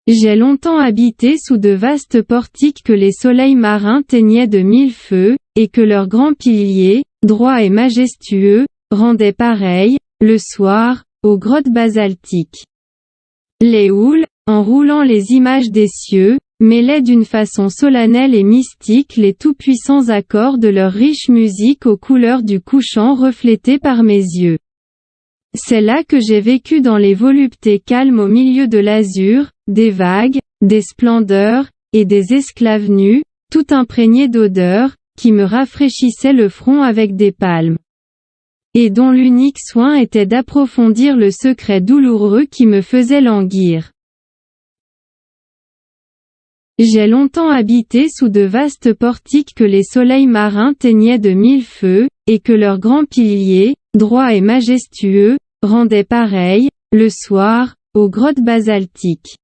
J'ai longtemps habité sous de vastes portiques que les soleils marins teignaient de mille feux, et que leurs grands piliers, droits et majestueux, rendaient pareil, le soir, aux grottes basaltiques. Les houles, en roulant les images des cieux, mêlaient d'une façon solennelle et mystique les tout-puissants accords de leur riche musique aux couleurs du couchant reflétées par mes yeux. C'est là que j'ai vécu dans les voluptés calmes au milieu de l'azur, des vagues, des splendeurs, et des esclaves nus, tout imprégnés d'odeurs, qui me rafraîchissaient le front avec des palmes. Et dont l'unique soin était d'approfondir le secret douloureux qui me faisait languir. J'ai longtemps habité sous de vastes portiques que les soleils marins teignaient de mille feux, et que leurs grands piliers, droits et majestueux, rendaient pareil, le soir, aux grottes basaltiques.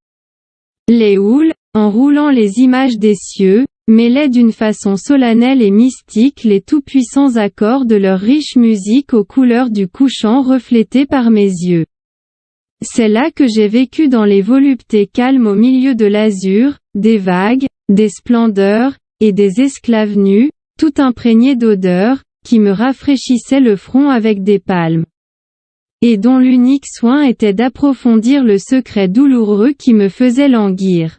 Les houles, en roulant les images des cieux, mêlaient d'une façon solennelle et mystique les tout-puissants accords de leur riche musique aux couleurs du couchant reflétées par mes yeux. C'est là que j'ai vécu dans les voluptés calmes au milieu de l'azur, des vagues, des splendeurs, et des esclaves nus, tout imprégnés d'odeurs, qui me rafraîchissaient le front avec des palmes. Et dont l'unique soin était d'approfondir le secret douloureux qui me faisait languir.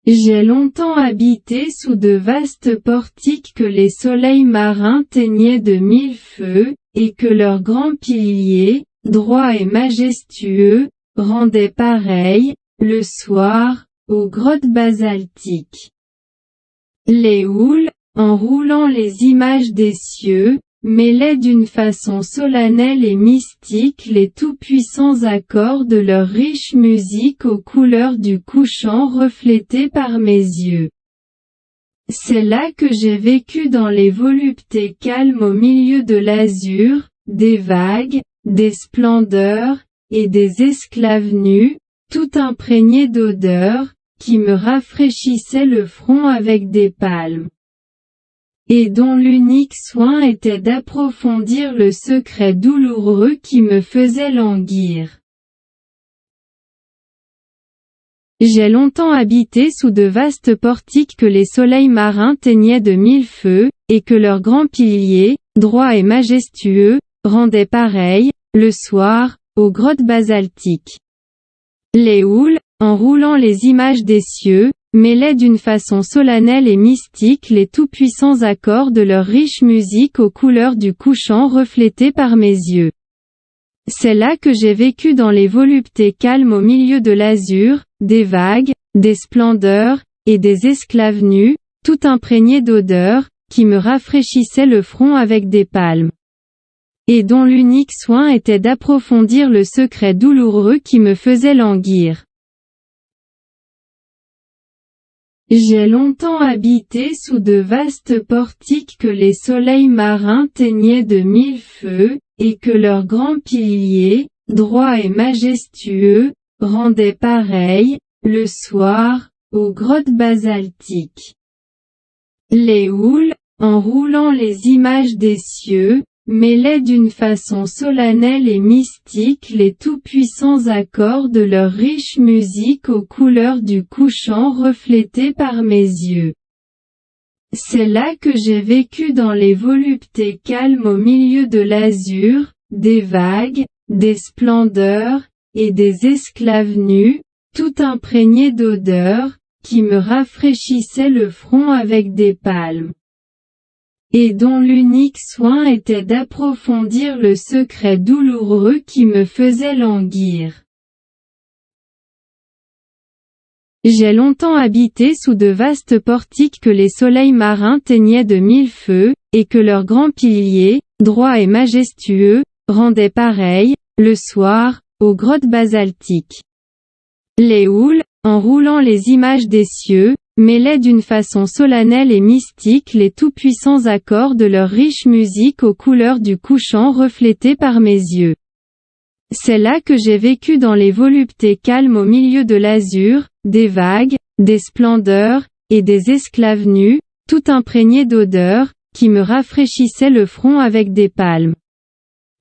J'ai longtemps habité sous de vastes portiques que les soleils marins teignaient de mille feux, et que leurs grands piliers, droits et majestueux, rendaient pareil, le soir, aux grottes basaltiques. Les houles, en roulant les images des cieux, mêlaient d'une façon solennelle et mystique les tout-puissants accords de leur riche musique aux couleurs du couchant reflétées par mes yeux. C'est là que j'ai vécu dans les voluptés calmes au milieu de l'azur, des vagues, des splendeurs, et des esclaves nus, tout imprégnés d'odeurs, qui me rafraîchissaient le front avec des palmes. Et dont l'unique soin était d'approfondir le secret douloureux qui me faisait languir. J'ai longtemps habité sous de vastes portiques que les soleils marins teignaient de mille feux, et que leurs grands piliers, droits et majestueux, rendaient pareil, le soir, aux grottes basaltiques. Les houles, en roulant les images des cieux, mêlaient d'une façon solennelle et mystique les tout-puissants accords de leur riche musique aux couleurs du couchant reflétées par mes yeux. C'est là que j'ai vécu dans les voluptés calmes au milieu de l'azur, des vagues, des splendeurs, et des esclaves nus, tout imprégnés d'odeurs, qui me rafraîchissaient le front avec des palmes. Et dont l'unique soin était d'approfondir le secret douloureux qui me faisait languir. J'ai longtemps habité sous de vastes portiques que les soleils marins teignaient de mille feux, et que leurs grands piliers, droits et majestueux, rendaient pareil, le soir, aux grottes basaltiques. Les houles, en roulant les images des cieux, mêlaient d'une façon solennelle et mystique les tout-puissants accords de leur riche musique aux couleurs du couchant reflétées par mes yeux. C'est là que j'ai vécu dans les voluptés calmes au milieu de l'azur, des vagues, des splendeurs, et des esclaves nus, tout imprégnés d'odeurs, qui me rafraîchissaient le front avec des palmes. Et dont l'unique soin était d'approfondir le secret douloureux qui me faisait languir. J'ai longtemps habité sous de vastes portiques que les soleils marins teignaient de mille feux, et que leurs grands piliers, droits et majestueux, rendaient pareil, le soir, aux grottes basaltiques. Les houles, en roulant les images des cieux, mêlaient d'une façon solennelle et mystique les tout-puissants accords de leur riche musique aux couleurs du couchant reflétées par mes yeux. C'est là que j'ai vécu dans les voluptés calmes au milieu de l'azur, des vagues, des splendeurs, et des esclaves nus, tout imprégnés d'odeurs, qui me rafraîchissaient le front avec des palmes.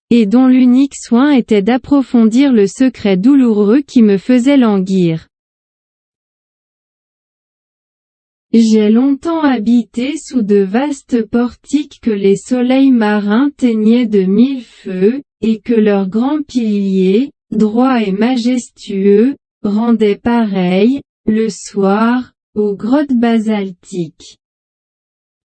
Et dont l'unique soin était d'approfondir le secret douloureux qui me faisait languir. J'ai longtemps habité sous de vastes portiques que les soleils marins teignaient de mille feux, et que leurs grands piliers, droits et majestueux, rendaient pareils, le soir, aux grottes basaltiques.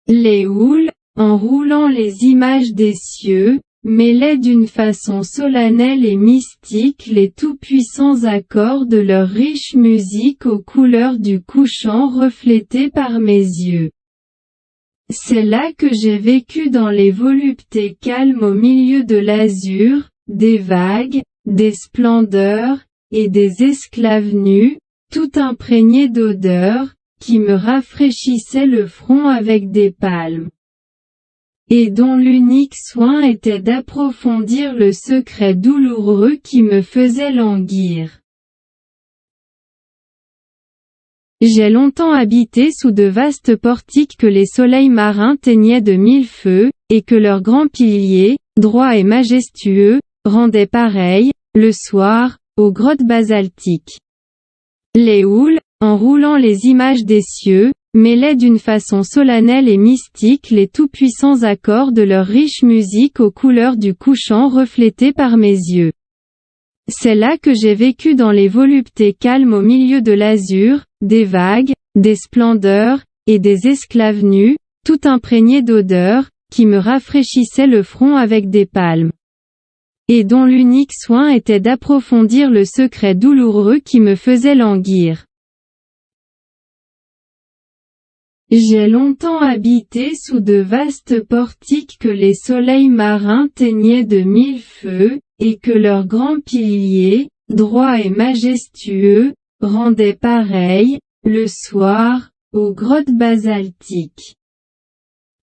Les houles, en roulant les images des cieux, mêlaient d'une façon solennelle et mystique les tout-puissants accords de leur riche musique aux couleurs du couchant reflétées par mes yeux. C'est là que j'ai vécu dans les voluptés calmes au milieu de l'azur, des vagues, des splendeurs, et des esclaves nus, tout imprégnés d'odeurs, qui me rafraîchissaient le front avec des palmes. Et dont l'unique soin était d'approfondir le secret douloureux qui me faisait languir. J'ai longtemps habité sous de vastes portiques que les soleils marins teignaient de mille feux, et que leurs grands piliers, droits et majestueux, rendaient pareils, le soir, aux grottes basaltiques. Les houles, en roulant les images des cieux, mêlaient d'une façon solennelle et mystique les tout-puissants accords de leur riche musique aux couleurs du couchant reflétées par mes yeux. C'est là que j'ai vécu dans les voluptés calmes au milieu de l'azur, des vagues, des splendeurs, et des esclaves nus, tout imprégnés d'odeurs, qui me rafraîchissaient le front avec des palmes. Et dont l'unique soin était d'approfondir le secret douloureux qui me faisait languir. J'ai longtemps habité sous de vastes portiques que les soleils marins teignaient de mille feux, et que leurs grands piliers, droits et majestueux, rendaient pareils, le soir, aux grottes basaltiques.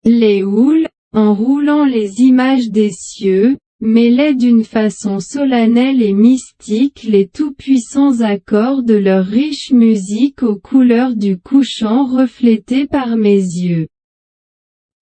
Les houles, en roulant les images des cieux, mêlaient d'une façon solennelle et mystique les tout-puissants accords de leur riche musique aux couleurs du couchant reflétées par mes yeux.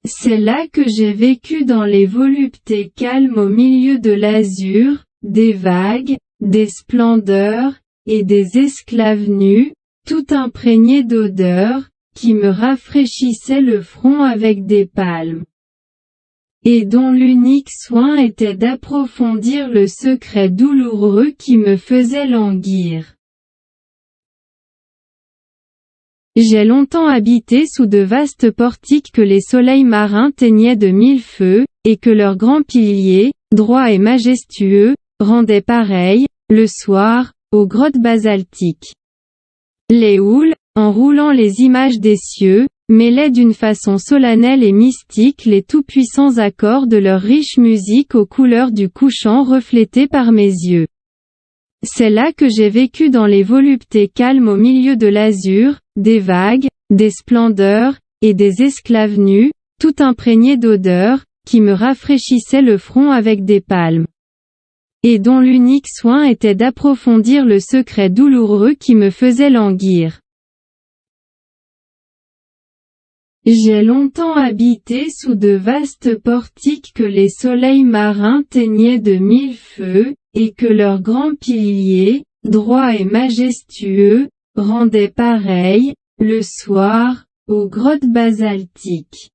C'est là que j'ai vécu dans les voluptés calmes au milieu de l'azur, des vagues, des splendeurs, et des esclaves nus, tout imprégnés d'odeurs, qui me rafraîchissaient le front avec des palmes. Et dont l'unique soin était d'approfondir le secret douloureux qui me faisait languir. J'ai longtemps habité sous de vastes portiques que les soleils marins teignaient de mille feux, et que leurs grands piliers, droits et majestueux, rendaient pareils, le soir, aux grottes basaltiques. Les houles, en roulant les images des cieux, mêlaient d'une façon solennelle et mystique les tout-puissants accords de leur riche musique aux couleurs du couchant reflétées par mes yeux. C'est là que j'ai vécu dans les voluptés calmes au milieu de l'azur, des vagues, des splendeurs, et des esclaves nus, tout imprégnés d'odeurs, qui me rafraîchissaient le front avec des palmes. Et dont l'unique soin était d'approfondir le secret douloureux qui me faisait languir. J'ai longtemps habité sous de vastes portiques que les soleils marins teignaient de mille feux, et que leurs grands piliers, droits et majestueux, rendaient pareils, le soir, aux grottes basaltiques.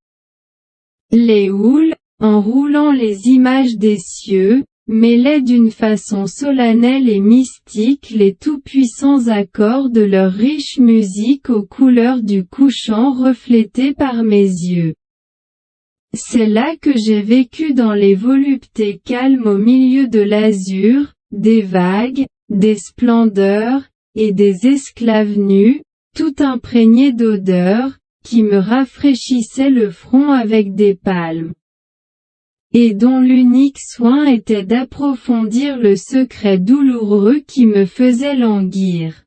Les houles, en roulant les images des cieux, mêlaient d'une façon solennelle et mystique les tout-puissants accords de leur riche musique aux couleurs du couchant reflétées par mes yeux. C'est là que j'ai vécu dans les voluptés calmes au milieu de l'azur, des vagues, des splendeurs, et des esclaves nus, tout imprégnés d'odeurs, qui me rafraîchissaient le front avec des palmes. Et dont l'unique soin était d'approfondir le secret douloureux qui me faisait languir.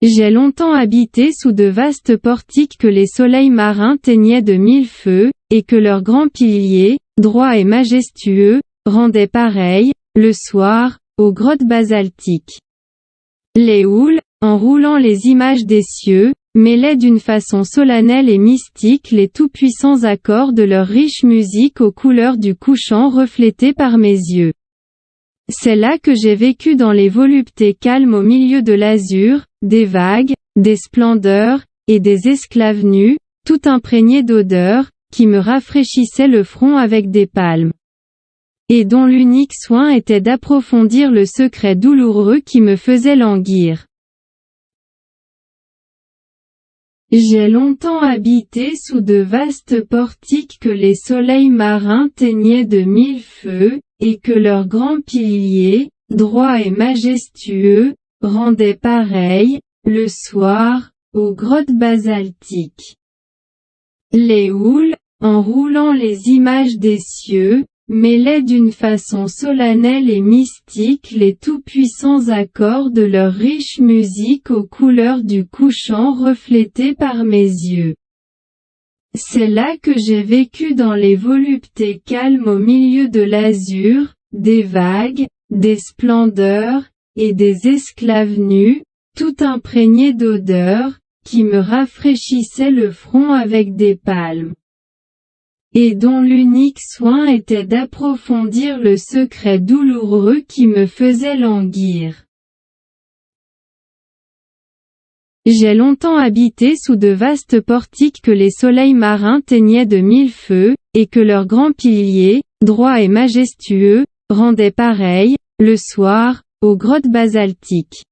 J'ai longtemps habité sous de vastes portiques que les soleils marins teignaient de mille feux, et que leurs grands piliers, droits et majestueux, rendaient pareils, le soir, aux grottes basaltiques. Les houles, en roulant les images des cieux, mêlaient d'une façon solennelle et mystique les tout-puissants accords de leur riche musique aux couleurs du couchant reflétées par mes yeux. C'est là que j'ai vécu dans les voluptés calmes au milieu de l'azur, des vagues, des splendeurs, et des esclaves nus, tout imprégnés d'odeurs, qui me rafraîchissaient le front avec des palmes. Et dont l'unique soin était d'approfondir le secret douloureux qui me faisait languir. J'ai longtemps habité sous de vastes portiques que les soleils marins teignaient de mille feux, et que leurs grands piliers, droits et majestueux, rendaient pareils, le soir, aux grottes basaltiques. Les houles, en roulant les images des cieux, mêlaient d'une façon solennelle et mystique les tout-puissants accords de leur riche musique aux couleurs du couchant reflétées par mes yeux. C'est là que j'ai vécu dans les voluptés calmes au milieu de l'azur, des vagues, des splendeurs, et des esclaves nus, tout imprégnés d'odeurs, qui me rafraîchissaient le front avec des palmes. Et dont l'unique soin était d'approfondir le secret douloureux qui me faisait languir. J'ai longtemps habité sous de vastes portiques que les soleils marins teignaient de mille feux, et que leurs grands piliers, droits et majestueux, rendaient pareils, le soir, aux grottes basaltiques.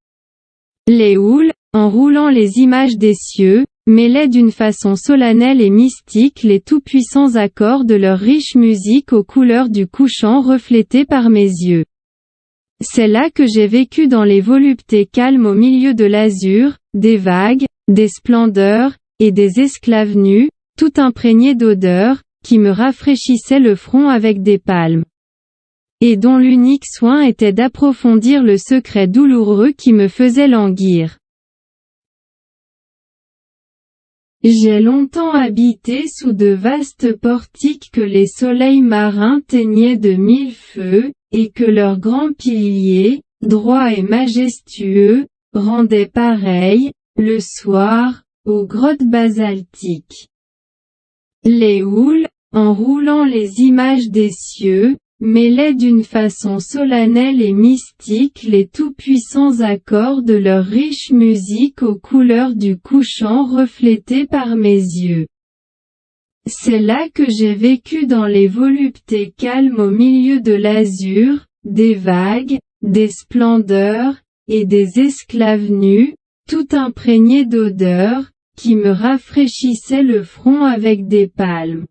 Les houles, en roulant les images des cieux, mêlaient d'une façon solennelle et mystique les tout-puissants accords de leur riche musique aux couleurs du couchant reflétées par mes yeux. C'est là que j'ai vécu dans les voluptés calmes au milieu de l'azur, des vagues, des splendeurs, et des esclaves nus, tout imprégnés d'odeurs, qui me rafraîchissaient le front avec des palmes. Et dont l'unique soin était d'approfondir le secret douloureux qui me faisait languir. J'ai longtemps habité sous de vastes portiques que les soleils marins teignaient de mille feux, et que leurs grands piliers, droits et majestueux, rendaient pareils, le soir, aux grottes basaltiques. Les houles, en roulant les images des cieux, mêlaient d'une façon solennelle et mystique les tout-puissants accords de leur riche musique aux couleurs du couchant reflétées par mes yeux. C'est là que j'ai vécu dans les voluptés calmes au milieu de l'azur, des vagues, des splendeurs, et des esclaves nus, tout imprégnés d'odeurs, qui me rafraîchissaient le front avec des palmes.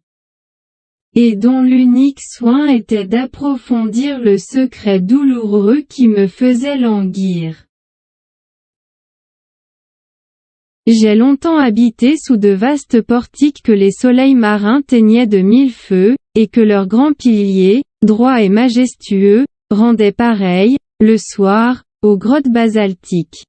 Et dont l'unique soin était d'approfondir le secret douloureux qui me faisait languir. J'ai longtemps habité sous de vastes portiques que les soleils marins teignaient de mille feux, et que leurs grands piliers, droits et majestueux, rendaient pareils, le soir, aux grottes basaltiques.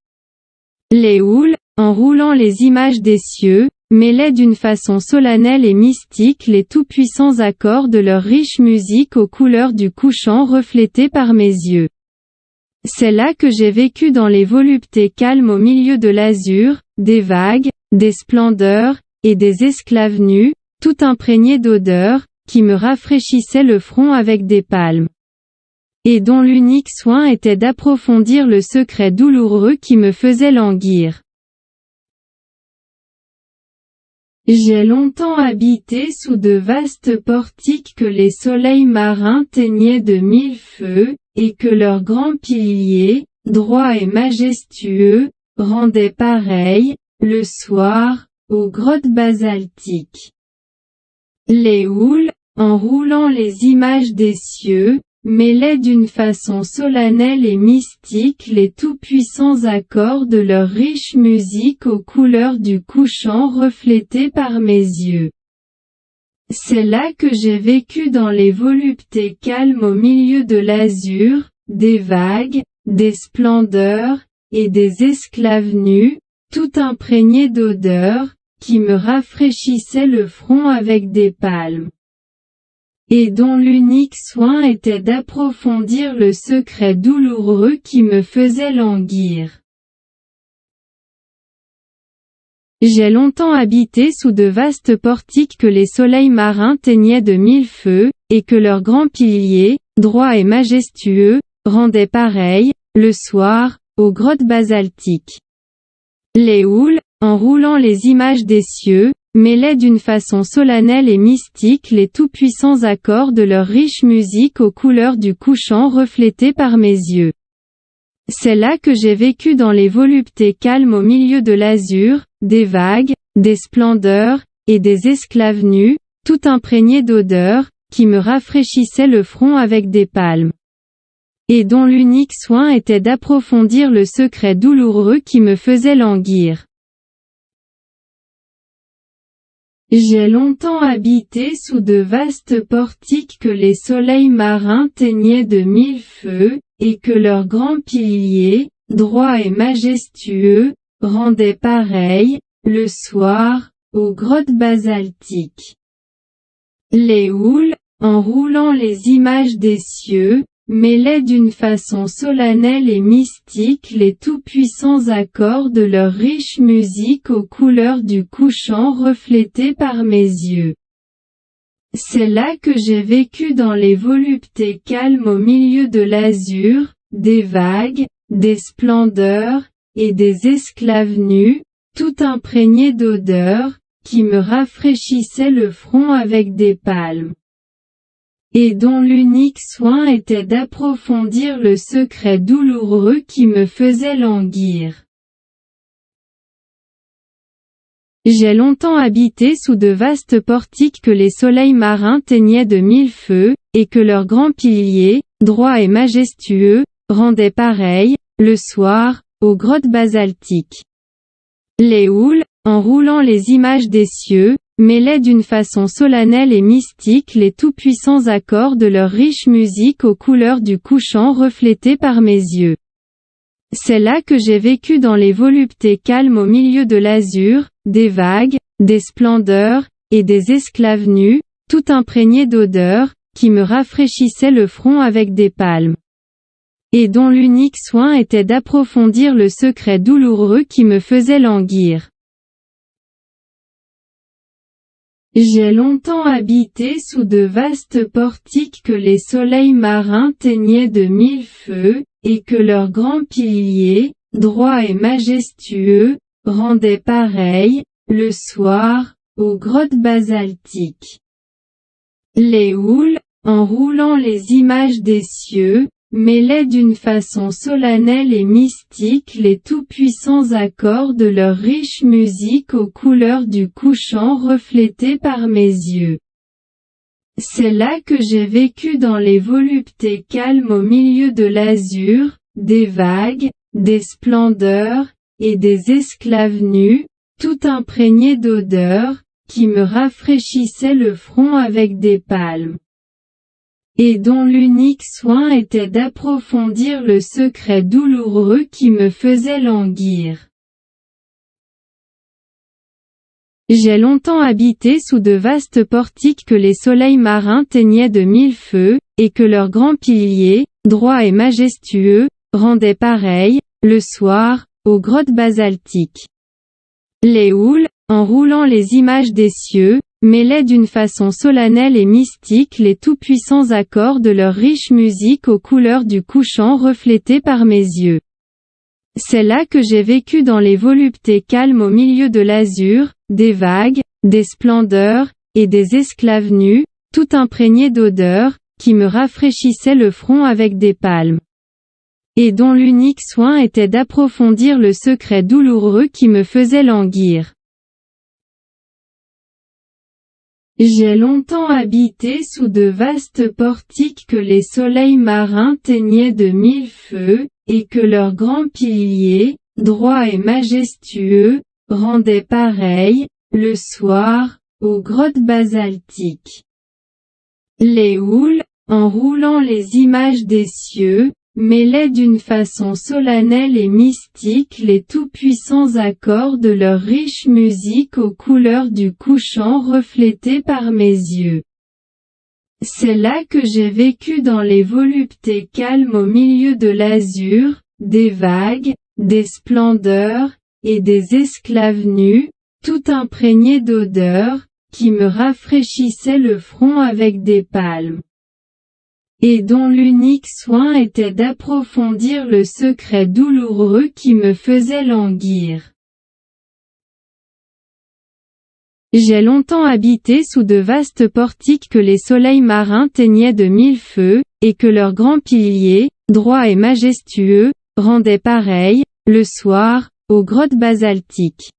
Les houles, en roulant les images des cieux, mêlaient d'une façon solennelle et mystique les tout-puissants accords de leur riche musique aux couleurs du couchant reflétées par mes yeux. C'est là que j'ai vécu dans les voluptés calmes au milieu de l'azur, des vagues, des splendeurs, et des esclaves nus, tout imprégnés d'odeurs, qui me rafraîchissaient le front avec des palmes. Et dont l'unique soin était d'approfondir le secret douloureux qui me faisait languir. J'ai longtemps habité sous de vastes portiques que les soleils marins teignaient de mille feux, et que leurs grands piliers, droits et majestueux, rendaient pareils, le soir, aux grottes basaltiques. Les houles, en roulant les images des cieux, mêlaient d'une façon solennelle et mystique les tout-puissants accords de leur riche musique aux couleurs du couchant reflétées par mes yeux. C'est là que j'ai vécu dans les voluptés calmes au milieu de l'azur, des vagues, des splendeurs, et des esclaves nus, tout imprégnés d'odeurs, qui me rafraîchissaient le front avec des palmes. Et dont l'unique soin était d'approfondir le secret douloureux qui me faisait languir. J'ai longtemps habité sous de vastes portiques que les soleils marins teignaient de mille feux, et que leurs grands piliers, droits et majestueux, rendaient pareil, le soir, aux grottes basaltiques. Les houles, en roulant les images des cieux, mêlaient d'une façon solennelle et mystique les tout-puissants accords de leur riche musique aux couleurs du couchant reflétées par mes yeux. C'est là que j'ai vécu dans les voluptés calmes au milieu de l'azur, des vagues, des splendeurs, et des esclaves nus, tout imprégnés d'odeurs, qui me rafraîchissaient le front avec des palmes. Et dont l'unique soin était d'approfondir le secret douloureux qui me faisait languir. J'ai longtemps habité sous de vastes portiques que les soleils marins teignaient de mille feux, et que leurs grands piliers, droits et majestueux, rendaient pareil, le soir, aux grottes basaltiques. Les houles, en roulant les images des cieux, mêlaient d'une façon solennelle et mystique les tout-puissants accords de leur riche musique aux couleurs du couchant reflétées par mes yeux. C'est là que j'ai vécu dans les voluptés calmes au milieu de l'azur, des vagues, des splendeurs, et des esclaves nus, tout imprégnés d'odeurs, qui me rafraîchissaient le front avec des palmes. Et dont l'unique soin était d'approfondir le secret douloureux qui me faisait languir. J'ai longtemps habité sous de vastes portiques que les soleils marins teignaient de mille feux, et que leurs grands piliers, droits et majestueux, rendaient pareil, le soir, aux grottes basaltiques. Les houles, en roulant les images des cieux, mêlaient d'une façon solennelle et mystique les tout-puissants accords de leur riche musique aux couleurs du couchant reflétées par mes yeux. C'est là que j'ai vécu dans les voluptés calmes au milieu de l'azur, des vagues, des splendeurs, et des esclaves nus, tout imprégnés d'odeurs, qui me rafraîchissaient le front avec des palmes. Et dont l'unique soin était d'approfondir le secret douloureux qui me faisait languir. J'ai longtemps habité sous de vastes portiques que les soleils marins teignaient de mille feux, et que leurs grands piliers, droits et majestueux, rendaient pareil, le soir, aux grottes basaltiques. Les houles, en roulant les images des cieux, mêlaient d'une façon solennelle et mystique les tout-puissants accords de leur riche musique aux couleurs du couchant reflétées par mes yeux. C'est là que j'ai vécu dans les voluptés calmes au milieu de l'azur, des vagues, des splendeurs, et des esclaves nus, tout imprégnés d'odeurs, qui me rafraîchissaient le front avec des palmes. Et dont l'unique soin était d'approfondir le secret douloureux qui me faisait languir. J'ai longtemps habité sous de vastes portiques que les soleils marins teignaient de mille feux, et que leurs grands piliers, droits et majestueux, rendaient pareil, le soir, aux grottes basaltiques. Les houles, en roulant les images des cieux, mêlaient d'une façon solennelle et mystique les tout-puissants accords de leur riche musique aux couleurs du couchant reflétées par mes yeux. C'est là que j'ai vécu dans les voluptés calmes au milieu de l'azur, des vagues, des splendeurs, et des esclaves nus, tout imprégnés d'odeurs, qui me rafraîchissaient le front avec des palmes. Et dont l'unique soin était d'approfondir le secret douloureux qui me faisait languir. J'ai longtemps habité sous de vastes portiques que les soleils marins teignaient de mille feux, et que leurs grands piliers, droits et majestueux, rendaient pareil, le soir, aux grottes basaltiques. Les houles, en roulant les images des cieux, mêlaient d'une façon solennelle et mystique les tout-puissants accords de leur riche musique aux couleurs du couchant reflétées par mes yeux. C'est là que j'ai vécu dans les voluptés calmes au milieu de l'azur, des vagues, des splendeurs, et des esclaves nus, tout imprégné d'odeur, qui me rafraîchissait le front avec des palmes, et dont l'unique soin était d'approfondir le secret douloureux qui me faisait languir. J'ai longtemps habité sous de vastes portiques que les soleils marins teignaient de mille feux, et que leurs grands piliers, droits et majestueux, rendaient pareils, le soir, aux grottes basaltiques.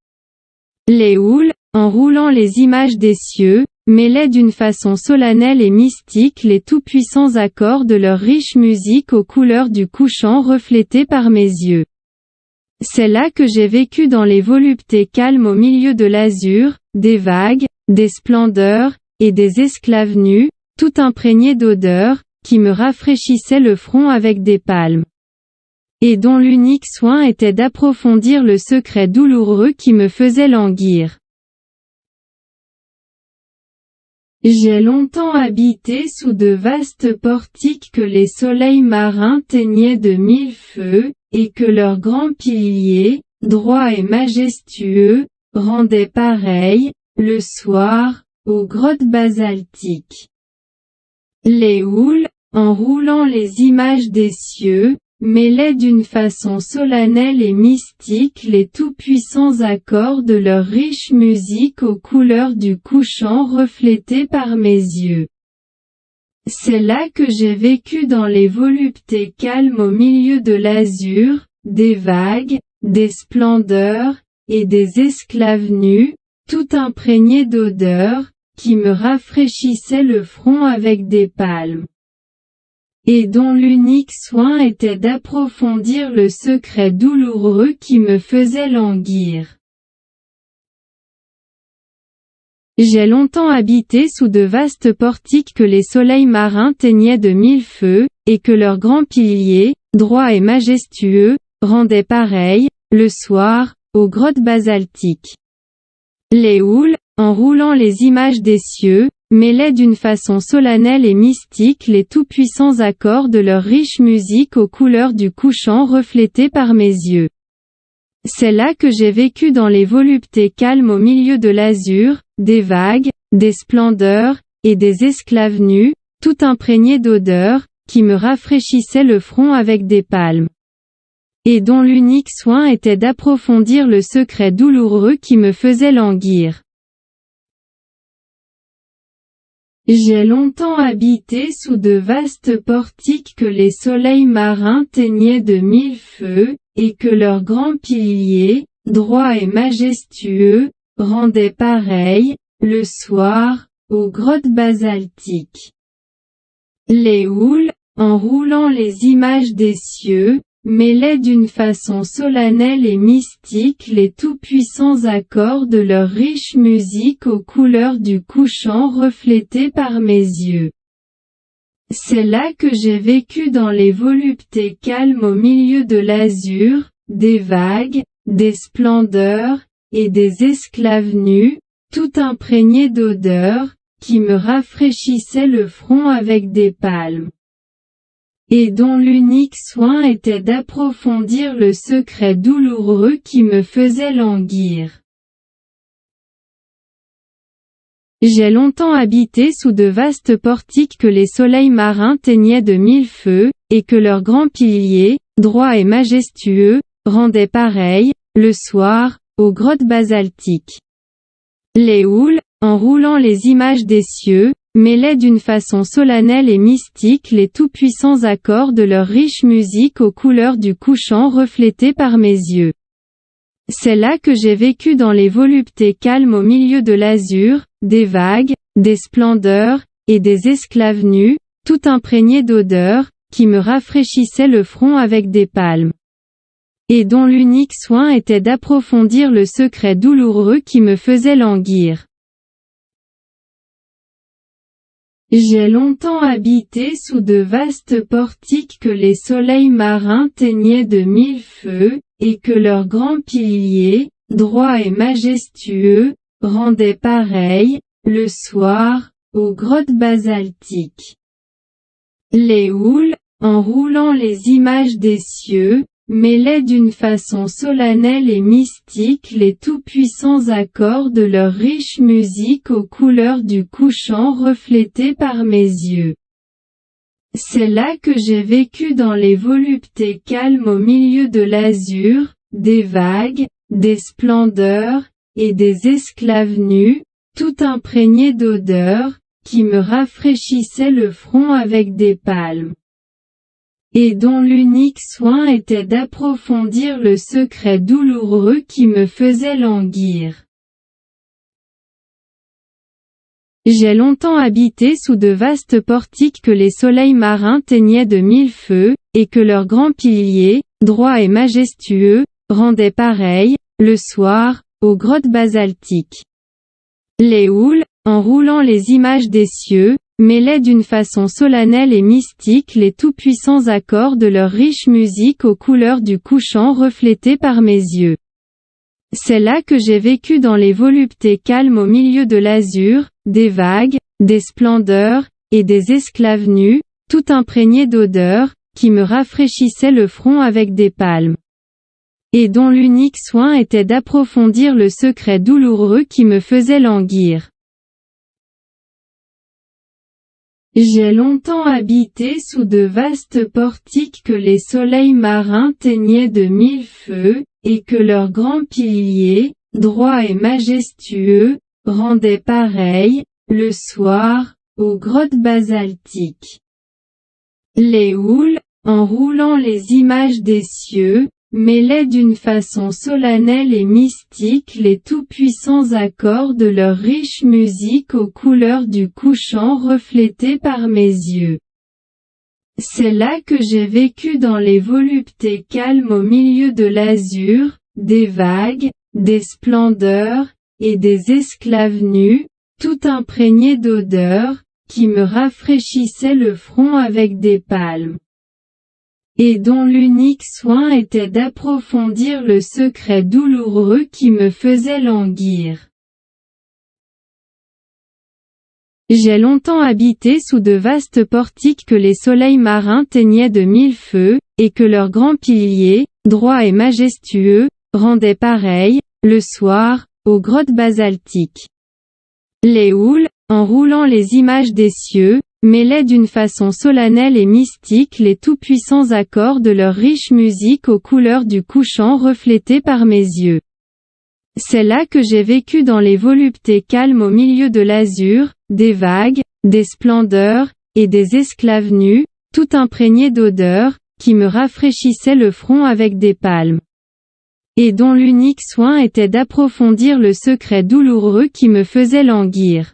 Les houles, en roulant les images des cieux, mêlaient d'une façon solennelle et mystique les tout-puissants accords de leur riche musique aux couleurs du couchant reflétées par mes yeux. C'est là que j'ai vécu dans les voluptés calmes au milieu de l'azur, des vagues, des splendeurs, et des esclaves nus, tout imprégnés d'odeur, qui me rafraîchissaient le front avec des palmes, et dont l'unique soin était d'approfondir le secret douloureux qui me faisait languir. J'ai longtemps habité sous de vastes portiques que les soleils marins teignaient de mille feux, et que leurs grands piliers, droits et majestueux, rendaient pareils, le soir, aux grottes basaltiques. Les houles, en roulant les images des cieux, mêlaient d'une façon solennelle et mystique les tout-puissants accords de leur riche musique aux couleurs du couchant reflétées par mes yeux. C'est là que j'ai vécu dans les voluptés calmes au milieu de l'azur, des vagues, des splendeurs, et des esclaves nus, tout imprégnés d'odeur, qui me rafraîchissaient le front avec des palmes, et dont l'unique soin était d'approfondir le secret douloureux qui me faisait languir. J'ai longtemps habité sous de vastes portiques que les soleils marins teignaient de mille feux, et que leurs grands piliers, droits et majestueux, rendaient pareils, le soir, aux grottes basaltiques. Les houles, en roulant les images des cieux, mêlaient d'une façon solennelle et mystique les tout-puissants accords de leur riche musique aux couleurs du couchant reflétées par mes yeux. C'est là que j'ai vécu dans les voluptés calmes au milieu de l'azur, des vagues, des splendeurs, et des esclaves nus, tout imprégnés d'odeur, qui me rafraîchissaient le front avec des palmes, et dont l'unique soin était d'approfondir le secret douloureux qui me faisait languir. J'ai longtemps habité sous de vastes portiques que les soleils marins teignaient de mille feux, et que leurs grands piliers, droits et majestueux, rendaient pareils, le soir, aux grottes basaltiques. Les houles, en roulant les images des cieux, mêlaient d'une façon solennelle et mystique les tout-puissants accords de leur riche musique aux couleurs du couchant reflétées par mes yeux. C'est là que j'ai vécu dans les voluptés calmes au milieu de l'azur, des vagues, des splendeurs, et des esclaves nus, tout imprégnés d'odeur, qui me rafraîchissaient le front avec des palmes, et dont l'unique soin était d'approfondir le secret douloureux qui me faisait languir. J'ai longtemps habité sous de vastes portiques que les soleils marins teignaient de mille feux, et que leurs grands piliers, droits et majestueux, rendaient pareils, le soir, aux grottes basaltiques. Les houles, en roulant les images des cieux, mêlaient d'une façon solennelle et mystique les tout-puissants accords de leur riche musique aux couleurs du couchant reflétées par mes yeux. C'est là que j'ai vécu dans les voluptés calmes au milieu de l'azur, des vagues, des splendeurs, et des esclaves nus, tout imprégnés d'odeur, qui me rafraîchissaient le front avec des palmes, et dont l'unique soin était d'approfondir le secret douloureux qui me faisait languir. J'ai longtemps habité sous de vastes portiques que les soleils marins teignaient de mille feux, et que leurs grands piliers, droits et majestueux, rendaient pareils, le soir, aux grottes basaltiques. Les houles, en roulant les images des cieux, mêlaient d'une façon solennelle et mystique les tout-puissants accords de leur riche musique aux couleurs du couchant reflétées par mes yeux. C'est là que j'ai vécu dans les voluptés calmes au milieu de l'azur, des vagues, des splendeurs, et des esclaves nus, tout imprégnés d'odeurs, qui me rafraîchissaient le front avec des palmes, et dont l'unique soin était d'approfondir le secret douloureux qui me faisait languir. J'ai longtemps habité sous de vastes portiques que les soleils marins teignaient de mille feux, et que leurs grands piliers, droits et majestueux, rendaient pareils, le soir, aux grottes basaltiques. Les houles, en roulant les images des cieux, mêlaient d'une façon solennelle et mystique les tout-puissants accords de leur riche musique aux couleurs du couchant reflétées par mes yeux. C'est là que j'ai vécu dans les voluptés calmes au milieu de l'azur, des vagues, des splendeurs, et des esclaves nus, tout imprégnés d'odeurs, qui me rafraîchissaient le front avec des palmes, et dont l'unique soin était d'approfondir le secret douloureux qui me faisait languir. J'ai longtemps habité sous de vastes portiques que les soleils marins teignaient de mille feux, et que leurs grands piliers, droits et majestueux, rendaient pareils, le soir, aux grottes basaltiques. Les houles, en roulant les images des cieux, mêlaient d'une façon solennelle et mystique les tout-puissants accords de leur riche musique aux couleurs du couchant reflétées par mes yeux. C'est là que j'ai vécu dans les voluptés calmes au milieu de l'azur, des vagues, des splendeurs, et des esclaves nus, tout imprégnés d'odeurs, qui me rafraîchissaient le front avec des palmes, et dont l'unique soin était d'approfondir le secret douloureux qui me faisait languir. J'ai longtemps habité sous de vastes portiques que les soleils marins teignaient de mille feux, et que leurs grands piliers, droits et majestueux, rendaient pareils, le soir, aux grottes basaltiques. Les houles, en roulant les images des cieux, mêlaient d'une façon solennelle et mystique les tout-puissants accords de leur riche musique aux couleurs du couchant reflétées par mes yeux. C'est là que j'ai vécu dans les voluptés calmes au milieu de l'azur, des vagues, des splendeurs, et des esclaves nus, tout imprégnés d'odeurs, qui me rafraîchissaient le front avec des palmes, et dont l'unique soin était d'approfondir le secret douloureux qui me faisait languir.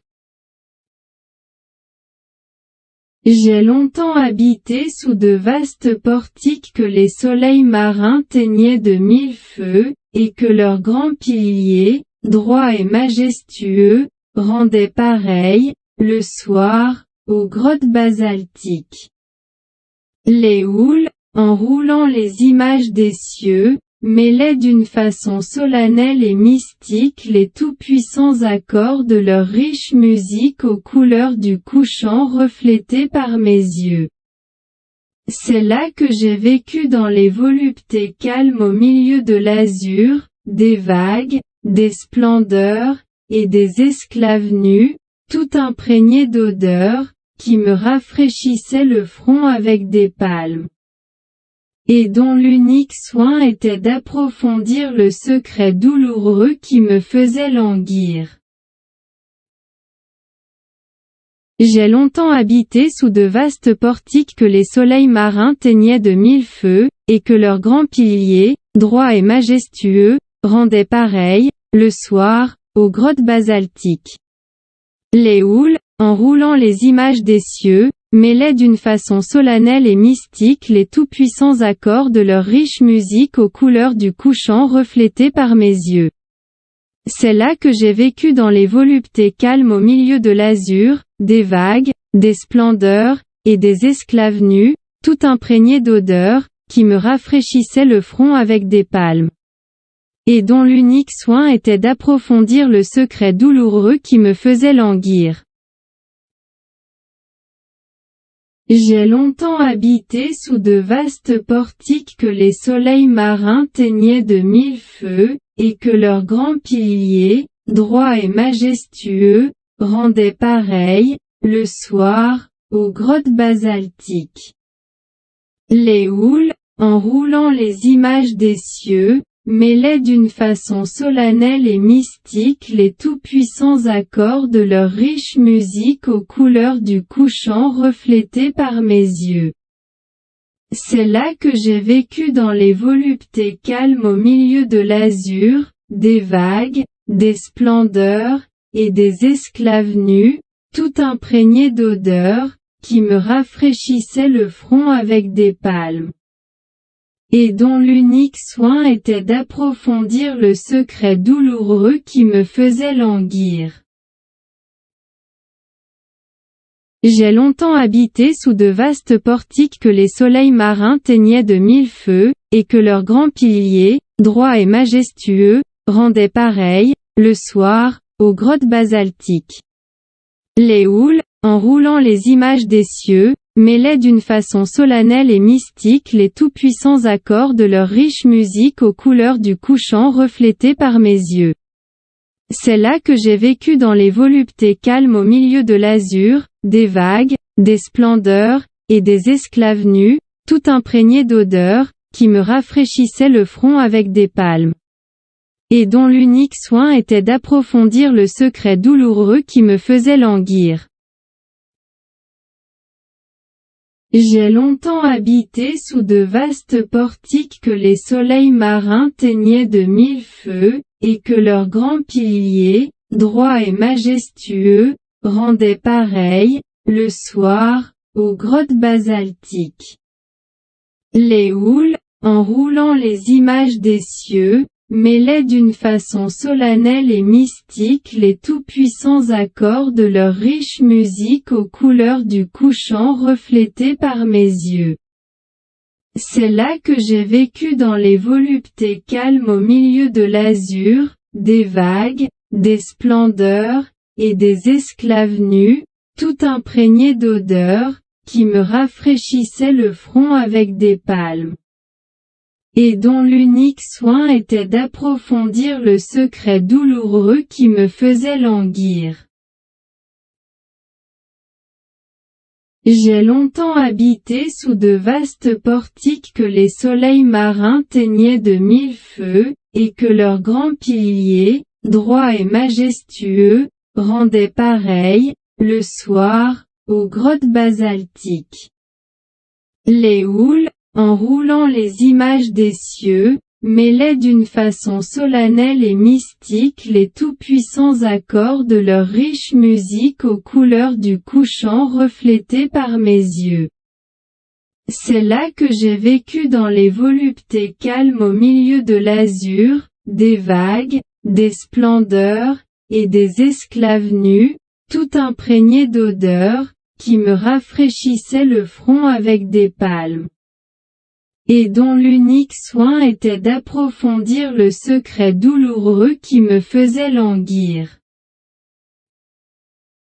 J'ai longtemps habité sous de vastes portiques que les soleils marins teignaient de mille feux, et que leurs grands piliers, droits et majestueux, rendaient pareils, le soir, aux grottes basaltiques. Les houles, en roulant les images des cieux, mêlaient d'une façon solennelle et mystique les tout-puissants accords de leur riche musique aux couleurs du couchant reflétées par mes yeux. C'est là que j'ai vécu dans les voluptés calmes au milieu de l'azur, des vagues, des splendeurs, et des esclaves nus, tout imprégnés d'odeurs, qui me rafraîchissaient le front avec des palmes, et dont l'unique soin était d'approfondir le secret douloureux qui me faisait languir. J'ai longtemps habité sous de vastes portiques que les soleils marins teignaient de mille feux, et que leurs grands piliers, droits et majestueux, rendaient pareils, le soir, aux grottes basaltiques. Les houles, en roulant les images des cieux, mêlaient d'une façon solennelle et mystique les tout-puissants accords de leur riche musique aux couleurs du couchant reflétées par mes yeux. C'est là que j'ai vécu dans les voluptés calmes au milieu de l'azur, des vagues, des splendeurs, et des esclaves nus, tout imprégnés d'odeurs, qui me rafraîchissaient le front avec des palmes, et dont l'unique soin était d'approfondir le secret douloureux qui me faisait languir. J'ai longtemps habité sous de vastes portiques que les soleils marins teignaient de mille feux, et que leurs grands piliers, droits et majestueux, rendaient pareil, le soir, aux grottes basaltiques. Les houles, en roulant les images des cieux, mêlaient d'une façon solennelle et mystique les tout-puissants accords de leur riche musique aux couleurs du couchant reflétées par mes yeux. C'est là que j'ai vécu dans les voluptés calmes au milieu de l'azur, des vagues, des splendeurs, et des esclaves nus, tout imprégnés d'odeurs, qui me rafraîchissaient le front avec des palmes, et dont l'unique soin était d'approfondir le secret douloureux qui me faisait languir. J'ai longtemps habité sous de vastes portiques que les soleils marins teignaient de mille feux, et que leurs grands piliers, droits et majestueux, rendaient pareil, le soir, aux grottes basaltiques. Les houles, en roulant les images des cieux, mêlaient d'une façon solennelle et mystique les tout-puissants accords de leur riche musique aux couleurs du couchant reflétées par mes yeux. C'est là que j'ai vécu dans les voluptés calmes au milieu de l'azur, des vagues, des splendeurs, et des esclaves nus, tout imprégnés d'odeurs, qui me rafraîchissaient le front avec des palmes, et dont l'unique soin était d'approfondir le secret douloureux qui me faisait languir. J'ai longtemps habité sous de vastes portiques que les soleils marins teignaient de mille feux, et que leurs grands piliers, droits et majestueux, rendaient pareil, le soir, aux grottes basaltiques. Les houles, en roulant les images des cieux, mêlaient d'une façon solennelle et mystique les tout-puissants accords de leur riche musique aux couleurs du couchant reflétées par mes yeux. C'est là que j'ai vécu dans les voluptés calmes au milieu de l'azur, des vagues, des splendeurs, et des esclaves nus, tout imprégnés d'odeurs, qui me rafraîchissaient le front avec des palmes, et dont l'unique soin était d'approfondir le secret douloureux qui me faisait languir. J'ai longtemps habité sous de vastes portiques que les soleils marins teignaient de mille feux, et que leurs grands piliers, droits et majestueux, rendaient pareil, le soir, aux grottes basaltiques. Les houles, en roulant les images des cieux, mêlaient d'une façon solennelle et mystique les tout-puissants accords de leur riche musique aux couleurs du couchant reflétées par mes yeux. C'est là que j'ai vécu dans les voluptés calmes au milieu de l'azur, des vagues, des splendeurs, et des esclaves nus, tout imprégnés d'odeurs, qui me rafraîchissaient le front avec des palmes, et dont l'unique soin était d'approfondir le secret douloureux qui me faisait languir.